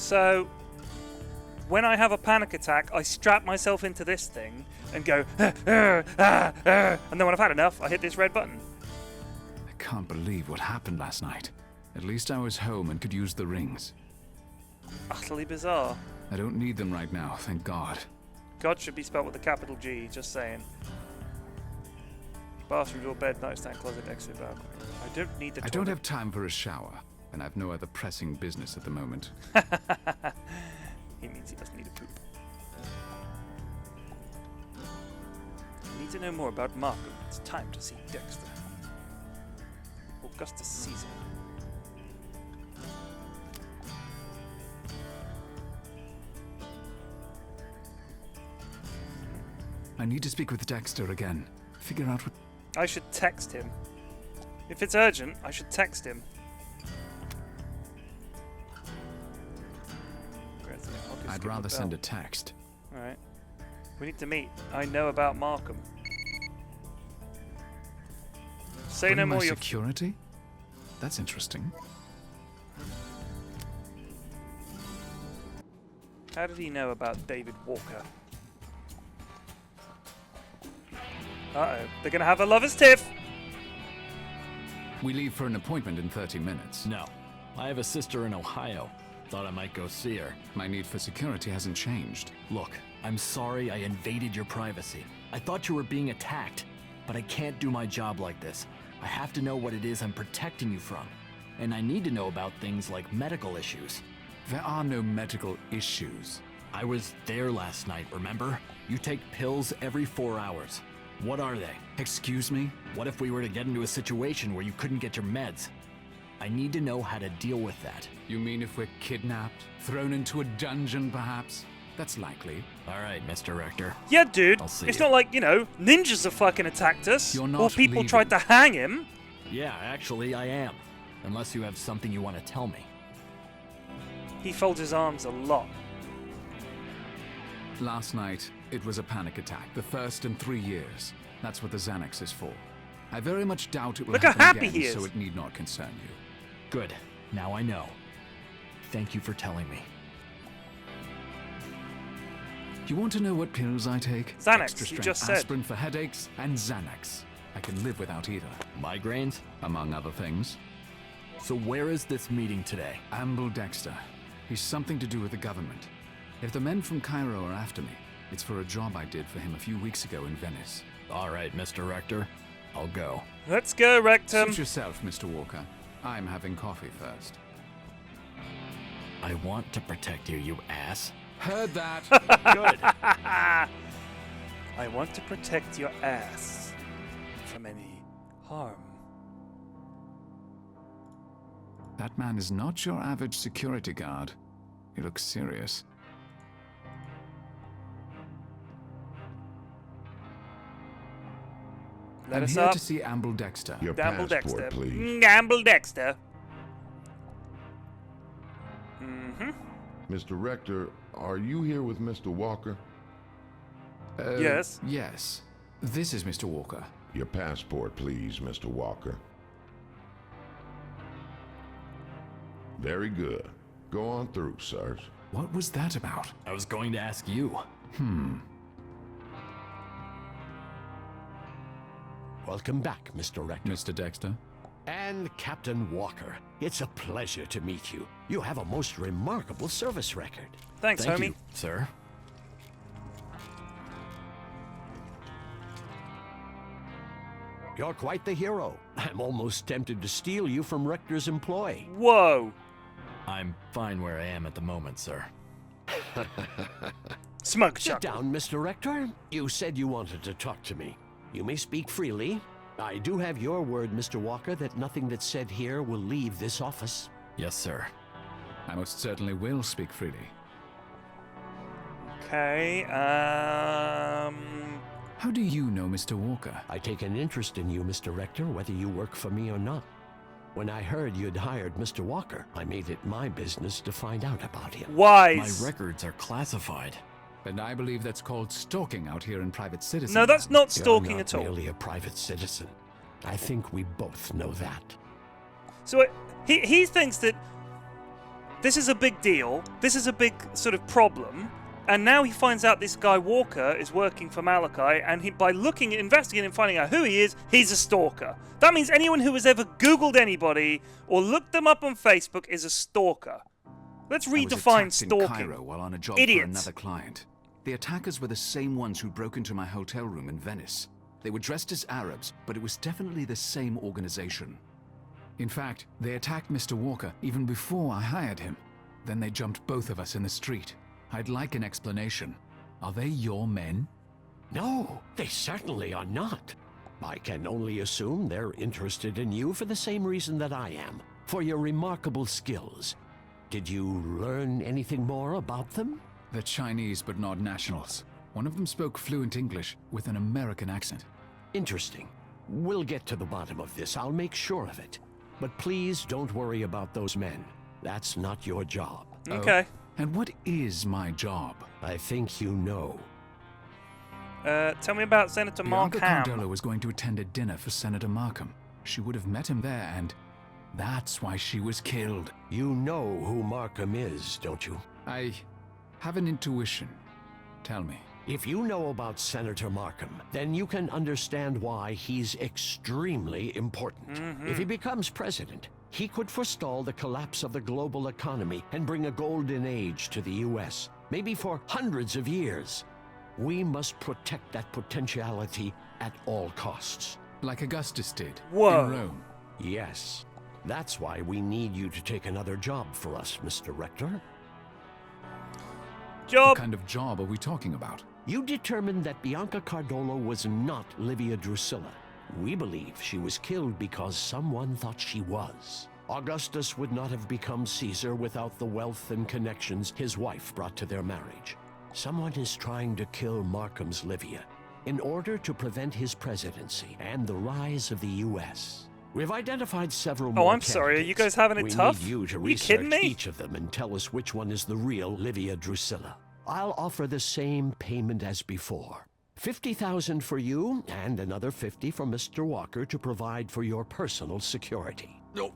So, when I have a panic attack, I strap myself into this thing and go, and then when I've had enough, I hit this red button. I can't believe what happened last night. At least I was home and could use the rings. Utterly bizarre. I don't need them right now, thank God. God should be spelled with a capital G, just saying. Bathroom door, bed, nightstand, closet, exit, balcony. I don't need the toilet. I don't have time for a shower, and I've no other pressing business at the moment. He means he doesn't need a poop. You need to know more about Markham. It's time to see Dexter. Augustus Caesar. I need to speak with Dexter again. Figure out what... I should text him. If it's urgent, I should text him. I'd rather send a text. Alright. We need to meet. I know about Markham. Say no more. Security? That's interesting. How did he know about David Walker? Uh-oh. They're gonna have a lover's tiff! We leave for an appointment in 30 minutes. No. I have a sister in Ohio. Thought I might go see her. My need for security hasn't changed. Look, I'm sorry I invaded your privacy. I thought you were being attacked, but I can't do my job like this. I have to know what it is I'm protecting you from. And I need to know about things like medical issues. There are no medical issues. I was there last night, remember? You take pills every 4 hours. What are they? Excuse me? What if we were to get into a situation where you couldn't get your meds? I need to know how to deal with that. You mean if we're kidnapped? Thrown into a dungeon, perhaps? That's likely. All right, Mr. Rector. Yeah, dude. I'll see It's you. not like, you know, ninjas have fucking attacked us. You're not or people leaving. tried to hang him. Yeah, actually, I am. Unless you have something you want to tell me. He folds his arms a lot. Last night, it was a panic attack. The first in 3 years. That's what the Xanax is for. I very much doubt it will Look how happen happy again, he is. so it need not concern you. Good. Now I know. Thank you for telling me. You want to know what pills I take? Xanax, Extra you strength just said. aspirin for headaches and Xanax. I can live without either, Migraines? among other things. So where is this meeting today? Amble Dexter. He's something to do with the government. If the men from Cairo are after me, it's for a job I did for him a few weeks ago in Venice. All right, Mr. Rector. I'll go. Let's go, Rectum. Suit yourself, Mr. Walker. I'm having coffee first. I want to protect you, you ass. Heard that. Good. I want to protect your ass from any harm. That man is not your average security guard. He looks serious. Let I'm us here up. to see Amble Dexter. Your Gamble passport, Dexter. please. Gamble Dexter. Mm-hmm. Mr. Rector, are you here with Mr. Walker? Yes. Yes. This is Mr. Walker. Your passport, please, Mr. Walker. Very good. Go on through, sirs. What was that about? I was going to ask you. Welcome back, Mr. Rector. Mr. Dexter? And Captain Walker. It's a pleasure to meet you. You have a most remarkable service record. Thanks, Thank homie. you, sir. You're quite the hero. I'm almost tempted to steal you from Rector's employ. Whoa. I'm fine where I am at the moment, sir. Smug Sit chuckle. down, Mr. Rector. You said you wanted to talk to me. You may speak freely. I do have your word, Mr. Walker, that nothing that's said here will leave this office. Yes, sir. I most certainly will speak freely. Okay, How do you know Mr. Walker? I take an interest in you, Mr. Rector, whether you work for me or not. When I heard you'd hired Mr. Walker, I made it my business to find out about him. wise. My records are classified. And I believe that's called stalking out here in Private Citizen. No, that's not You're stalking not at all. really a private citizen. I think we both know that. So he thinks that This is a big deal. This is a big sort of problem. And now he finds out this guy Walker is working for Malachi, and by investigating and finding out who he is, he's a stalker. That means anyone who has ever Googled anybody or looked them up on Facebook is a stalker. Let's redefine stalking. I was attacked in Cairo while on a job Idiots. for another client. The attackers were the same ones who broke into my hotel room in Venice. They were dressed as Arabs, but it was definitely the same organization. In fact, they attacked Mr. Walker even before I hired him. Then they jumped both of us in the street. I'd like an explanation. Are they your men? No, they certainly are not. I can only assume they're interested in you for the same reason that I am, for your remarkable skills. Did you learn anything more about them? They're Chinese, but not nationals. One of them spoke fluent English with an American accent. Interesting. We'll get to the bottom of this, I'll make sure of it. But please don't worry about those men. That's not your job. Okay. And what is my job? I think you know. Tell me about Senator Mark Bianca Ham. Cardolo was going to attend a dinner for Senator Markham. She would have met him there, and that's why she was killed. You know who Markham is, don't you? I have an intuition. Tell me. If you know about Senator Markham, then you can understand why he's extremely important. If he becomes president, he could forestall the collapse of the global economy and bring a golden age to the US, maybe for hundreds of years. We must protect that potentiality at all costs. Like Augustus did Whoa. in Rome. Yes, that's why we need you to take another job for us, Mr. Rector. What Job. kind of job are we talking about? You determined that Bianca Cardolo was not Livia Drusilla. We believe she was killed because someone thought she was. Augustus would not have become Caesar without the wealth and connections his wife brought to their marriage. Someone is trying to kill Markham's Livia in order to prevent his presidency and the rise of the US. We've identified several more I'm sorry, are you guys having it we tough? need you to You kidding research me? each of them and tell us which one is the real Livia Drusilla. I'll offer the same payment as before. 50,000 for you, and another 50 for Mr. Walker to provide for your personal security. No.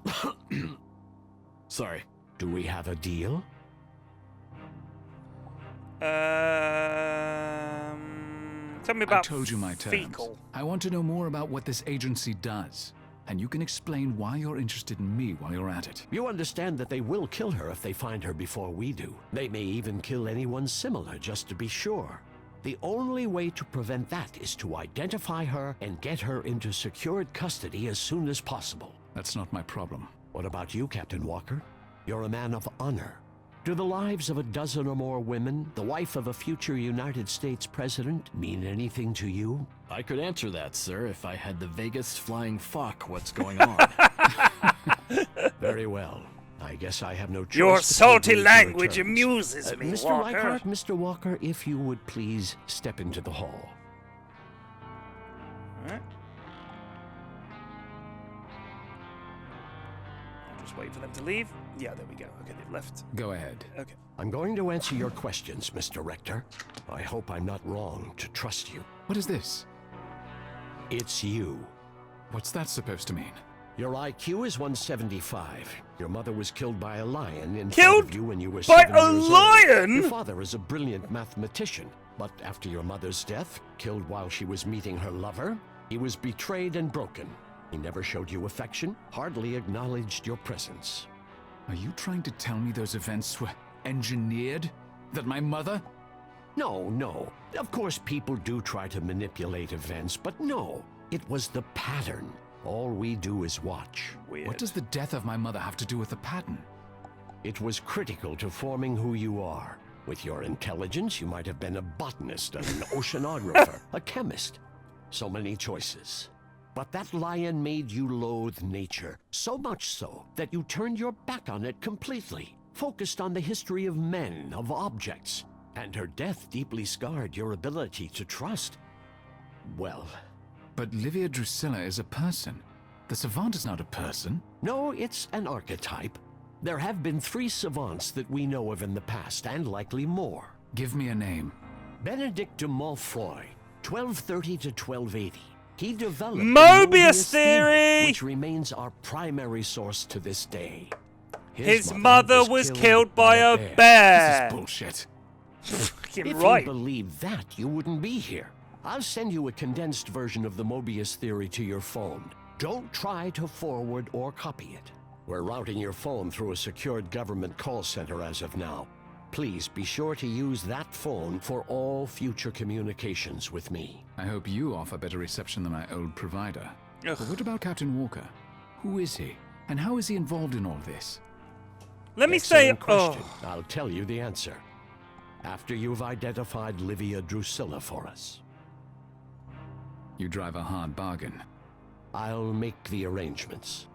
Sorry. Do we have a deal? Tell me about I told you my terms. fecal. I want to know more about what this agency does. And you can explain why you're interested in me while you're at it. You understand that they will kill her if they find her before we do. They may even kill anyone similar just to be sure. The only way to prevent that is to identify her and get her into secured custody as soon as possible. That's not my problem. What about you, Captain Walker? You're a man of honor. Do the lives of a dozen or more women, the wife of a future United States president, mean anything to you? I could answer that, sir, if I had the vaguest flying fuck what's going on. Very well. I guess I have no choice. Your but to salty agree to your language terms. amuses me, Mr. Walker. Leichhardt, Mr. Walker, if you would please step into the hall. Alright. I'll just wait for them to leave. Yeah, there we go. Okay, they've left. Go ahead. Okay. I'm going to answer your questions, Mr. Rector. I hope I'm not wrong to trust you. What is this? It's you. What's that supposed to mean? Your IQ is 175. Your mother was killed by a lion in front Killed of you when you were by 7 a years old. lion? Your father is a brilliant mathematician, but after your mother's death, killed while she was meeting her lover, he was betrayed and broken. He never showed you affection, hardly acknowledged your presence. Are you trying to tell me those events were engineered? That my mother? No. Of course, people do try to manipulate events, but no. It was the pattern. All we do is watch. Weird. What does the death of my mother have to do with the pattern? It was critical to forming who you are. With your intelligence, you might have been a botanist, an oceanographer, a chemist. So many choices. But that lion made you loathe nature, so much so that you turned your back on it completely, focused on the history of men, of objects, and her death deeply scarred your ability to trust. Well, But Livia Drusilla is a person. The savant is not a person. no, it's an archetype. There have been 3 savants that we know of in the past, and likely more. Give me a name. Benedict de Malfoy, 1230 to 1280. He developed the Mobius Theory! which remains our primary source to this day. His mother was killed by a This bear. is bullshit. Fucking If right. you believe that, you wouldn't be here. I'll send you a condensed version of the Mobius Theory to your phone. Don't try to forward or copy it. We're routing your phone through a secured government call center as of now. Please be sure to use that phone for all future communications with me. I hope you offer better reception than my old provider. Ugh. But what about Captain Walker? Who is he? And how is he involved in all this? Let me say, Excellent question. I'll tell you the answer after you've identified Livia Drusilla for us. You drive a hard bargain. I'll make the arrangements.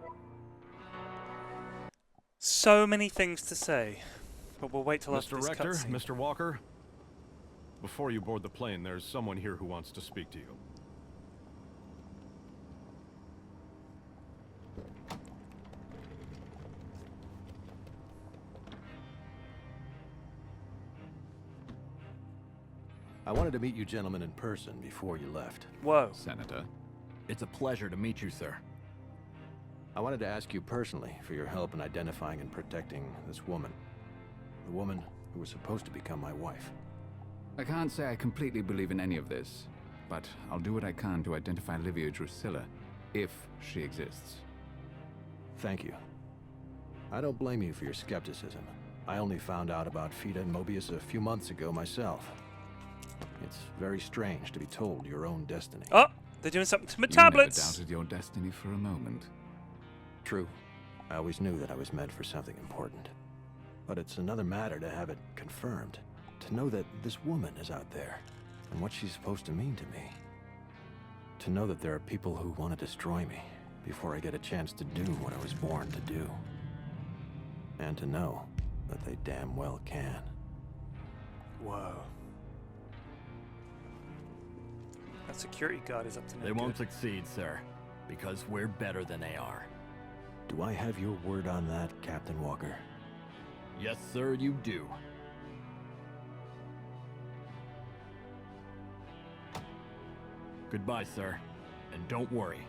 so many things to say, but we'll wait till after Mr. this Rector, cutscene. Mr. Walker, before you board the plane, there's someone here who wants to speak to you. I wanted to meet you gentlemen in person before you left. Whoa. Senator. It's a pleasure to meet you, sir. I wanted to ask you personally for your help in identifying and protecting this woman. The woman who was supposed to become my wife. I can't say I completely believe in any of this, but I'll do what I can to identify Livia Drusilla, if she exists. Thank you. I don't blame you for your skepticism. I only found out about Fida and Mobius a few months ago myself. It's very strange to be told your own destiny. Oh, they're doing something to my You tablets. never doubted your destiny for a moment. True. I always knew that I was meant for something important. But it's another matter to have it confirmed. To know that this woman is out there, and what she's supposed to mean to me. To know that there are people who want to destroy me before I get a chance to do what I was born to do. And to know that they damn well can. Whoa. That security guard is up to no They won't good. succeed, sir, because we're better than they are. Do I have your word on that, Captain Walker? Yes, sir, you do. Goodbye, sir. And don't worry.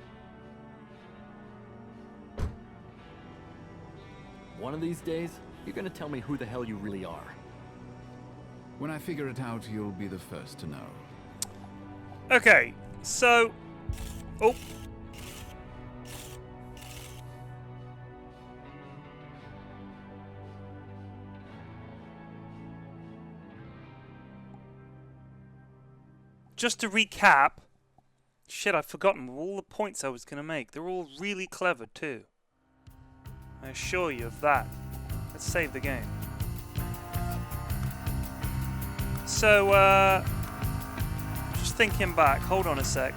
One of these days, you're gonna tell me who the hell you really are. When I figure it out, you'll be the first to know. Okay, so... Oh. Just to recap... Shit, I've forgotten all the points I was going to make. They're all really clever, too. I assure you of that. Let's save the game. So, just thinking back, hold on a sec.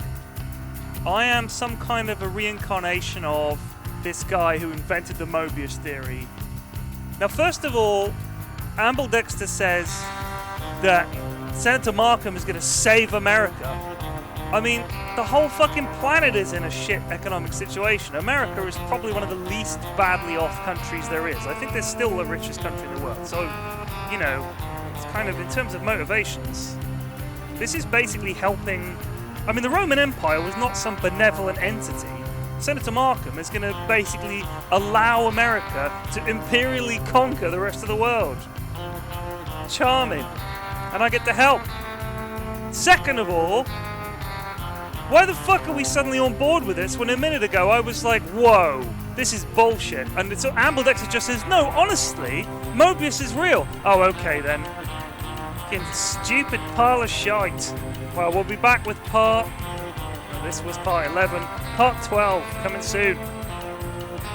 I am some kind of a reincarnation of this guy who invented the Mobius Theory. Now, first of all, Ambledexter says that Senator Markham is going to save America. I mean, the whole fucking planet is in a shit economic situation. America is probably one of the least badly off countries there is. I think they're still the richest country in the world. So, you know, it's kind of, in terms of motivations, this is basically helping... I mean, the Roman Empire was not some benevolent entity. Senator Markham is going to basically allow America to imperially conquer the rest of the world. Charming. And I get to help. Second of all, why the fuck are we suddenly on board with this when a minute ago I was like, whoa, this is bullshit. And so Ambledexter just says, no, honestly, Mobius is real. Oh, okay then. Fucking stupid pile of shite. Well, we'll be back with this was part 11. Part 12 coming soon.